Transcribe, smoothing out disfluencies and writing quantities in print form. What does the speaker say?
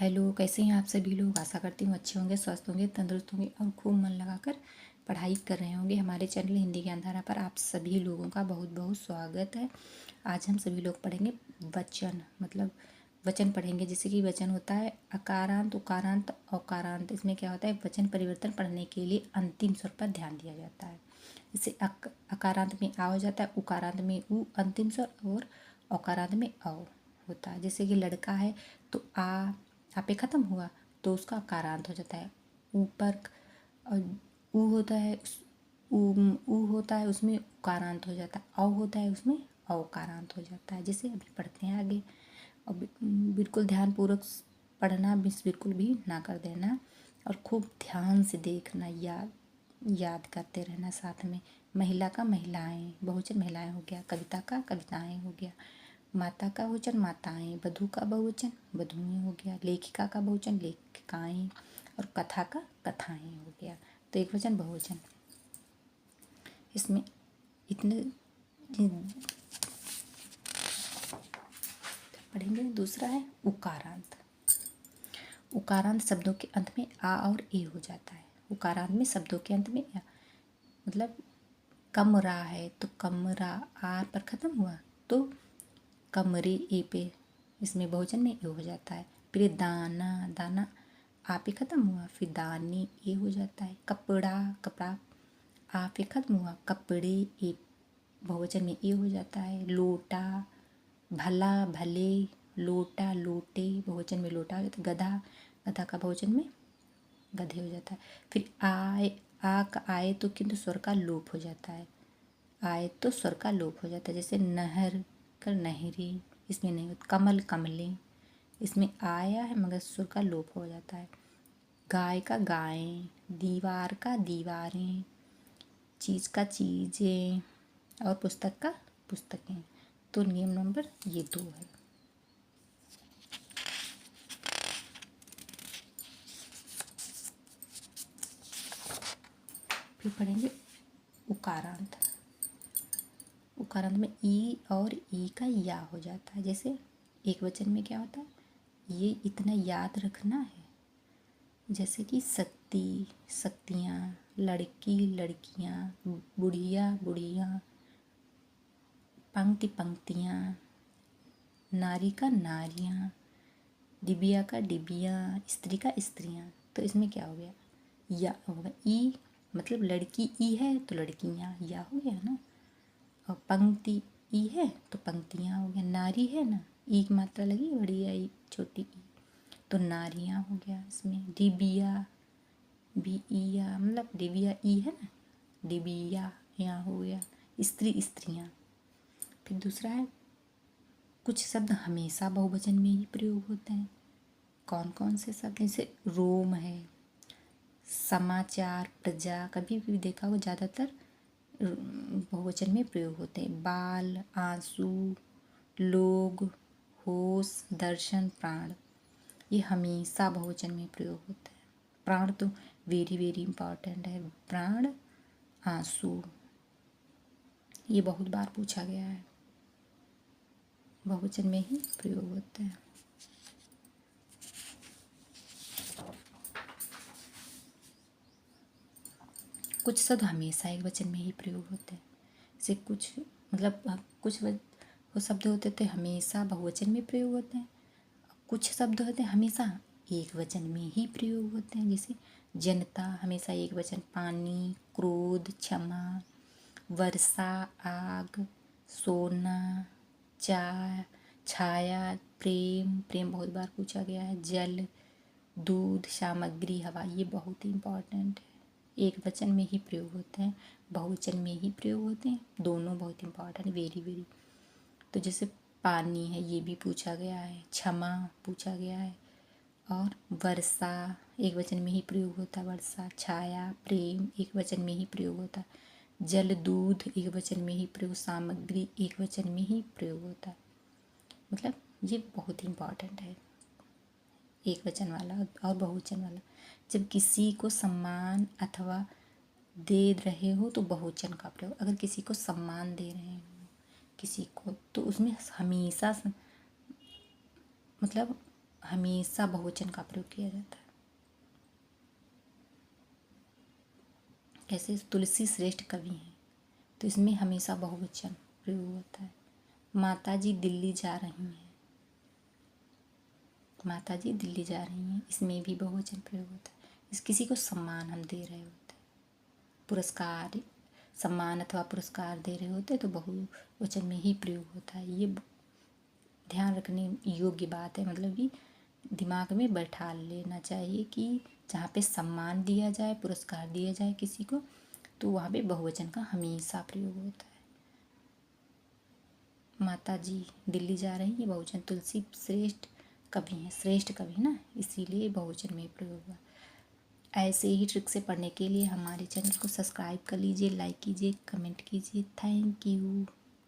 Hello, कैसे हैं आप सभी लोग। आशा करती हूँ अच्छे होंगे, स्वस्थ होंगे, तंदुरुस्त होंगे और खूब मन लगाकर पढ़ाई कर रहे होंगे। हमारे चैनल हिंदी ज्ञानधारा पर आप सभी लोगों का बहुत बहुत स्वागत है। आज हम सभी लोग पढ़ेंगे वचन, मतलब वचन पढ़ेंगे। जैसे कि वचन होता है अकारांत, उकारांत, औकारांत। इसमें क्या होता है, वचन परिवर्तन पढ़ने के लिए अंतिम स्वर पर ध्यान दिया जाता है। जैसे अकारांत में आ हो जाता है, उकारांत में उ अंतिम स्वर और औकारांत में औ होता है। जैसे कि लड़का है तो आ पे ख़त्म हुआ तो उसका अकारांत हो जाता है। ऊपर ऊ होता है, ऊ होता है उसमें उकारांत हो जाता है। औ होता है उसमें औकारांत हो जाता है। जैसे अभी पढ़ते हैं आगे। और बिल्कुल ध्यानपूर्वक पढ़ना, मिस बिल्कुल भी ना कर देना और खूब ध्यान से देखना, याद करते रहना साथ में। महिला का महिलाएं, बहुवचन महिलाएं हो गया। कविता का कविताएं हो गया। माता का बहुवचन माताएं, वधु का बहुवचन वधुएं हो गया। लेखिका का बहुवचन लेखिकाएं और कथा का कथाएं हो गया। तो एक वचन बहुवचन, इसमें इतने पढ़ेंगे। दूसरा है उकारांत। उकारांत शब्दों के अंत में आ और ए हो जाता है। उकारांत में शब्दों के अंत में मतलब कमरा है तो कमरा आ पर ख़त्म हुआ तो कमरे ए पे, इसमें बहुवचन में ए हो जाता है। फिर दाना, दाना आ पे ख़त्म हुआ फिर दानी ए हो जाता है। कपड़ा, कपड़ा आ पे ख़त्म हुआ कपड़े ए बहुवचन में ए हो जाता है। लोटा, भला भले, लोटा लोटे बहुवचन में लोटा हो जाता है। गधा, गधा का बहुवचन में गधे हो जाता है। फिर आए, आ का आए तो किंतु स्वर का लोप हो जाता है। आए तो स्वर का लोप हो जाता है। जैसे नहर कर नहरी, इसमें नहीं होता। कमल कमले, इसमें आया है मगर स्वर का लोप हो जाता है। गाय का गायें, दीवार का दीवारें, चीज़ का चीज़ें और पुस्तक का पुस्तकें। तो नियम नंबर ये 2 है। फिर पढ़ेंगे उकारांत। उकारांत में ई और ई का या हो जाता है। जैसे एक वचन में क्या होता है, ये इतना याद रखना है। जैसे कि शक्ति, शक्तियाँ, लड़की, लड़कियाँ, बुढ़िया, बुढ़ियाँ, पंक्ति, पंक्तियाँ, नारी का नारियाँ, डिबिया का डिबिया, स्त्री का स्त्रियाँ। तो इसमें क्या हो गया, या होगा। ई मतलब लड़की ई है तो लड़कियाँ या हो गया ना। और पंक्ति ई है तो पंक्तियाँ हो गया। नारी है ना, ई की मात्रा लगी बड़ी आई छोटी ई तो नारियाँ हो गया। इसमें डिबिया, बी ई या मतलब डिबिया ई है ना, डिबिया यहाँ हो गया। स्त्री स्त्रियाँ। फिर दूसरा है कुछ शब्द हमेशा बहुवचन में ही प्रयोग होते हैं। कौन कौन से शब्द, जैसे रोम है, समाचार, प्रजा, कभी भी देखा हो ज़्यादातर बहुवचन में प्रयोग होते हैं। बाल, आंसू, लोग, होश, दर्शन, प्राण, ये हमेशा बहुवचन में प्रयोग होते हैं। प्राण तो वेरी वेरी इम्पॉर्टेंट है। प्राण, आंसू, ये बहुत बार पूछा गया है, बहुवचन में ही प्रयोग होते हैं। कुछ शब्द हमेशा एक वचन में ही प्रयोग होते हैं। जैसे कुछ मतलब वो शब्द होते थे हमेशा बहुवचन में प्रयोग होते हैं। कुछ शब्द होते हैं हमेशा एक वचन में ही प्रयोग होते हैं। जैसे जनता हमेशा एक वचन। पानी, क्रोध, क्षमा, वर्षा, आग, सोना, चाय, छाया, प्रेम, प्रेम बहुत बार पूछा गया है। जल, दूध, सामग्री, हवा, ये बहुत ही इम्पॉर्टेंट है। एक वचन में ही प्रयोग होते हैं, बहुवचन में ही प्रयोग होते हैं। दोनों बहुत इम्पॉर्टेंट, वेरी वेरी। तो जैसे पानी है ये भी पूछा गया है, क्षमा पूछा गया है और वर्षा एक वचन में ही प्रयोग होता है। वर्षा, छाया, प्रेम एक वचन में ही प्रयोग होता है। जल, दूध एक वचन में ही प्रयोग। सामग्री एक वचन में ही प्रयोग होता है। मतलब ये बहुत ही इम्पॉर्टेंट है, एक वचन वाला और बहुवचन वाला। जब किसी को सम्मान अथवा दे रहे हो तो बहुवचन का प्रयोग। अगर किसी को सम्मान दे रहे हो किसी को तो उसमें हमेशा मतलब हमेशा बहुवचन का प्रयोग किया जाता है। कैसे? तुलसी श्रेष्ठ कवि हैं, तो इसमें हमेशा बहुवचन प्रयोग होता है। माता जी दिल्ली जा रही हैं, माता जी दिल्ली जा रही हैं, इसमें भी बहुवचन प्रयोग होता है। इस किसी को सम्मान हम दे रहे होते हैं, पुरस्कार, सम्मान अथवा पुरस्कार दे रहे होते हैं तो बहुवचन में ही प्रयोग होता है। ये ध्यान रखने योग्य बात है, मतलब कि दिमाग में बैठा लेना चाहिए कि जहाँ पे सम्मान दिया जाए, पुरस्कार दिया जाए किसी को, तो वहाँ पे बहुवचन का हमेशा प्रयोग होता है। माता जी दिल्ली जा रही है, बहुवचन। तुलसी श्रेष्ठ कवि हैं, श्रेष्ठ कवि ना, इसीलिए बहुवचन में प्रयोग हुआ। ऐसे ही ट्रिक से पढ़ने के लिए हमारे चैनल को सब्सक्राइब कर लीजिए, लाइक कीजिए, कमेंट कीजिए। Thank you.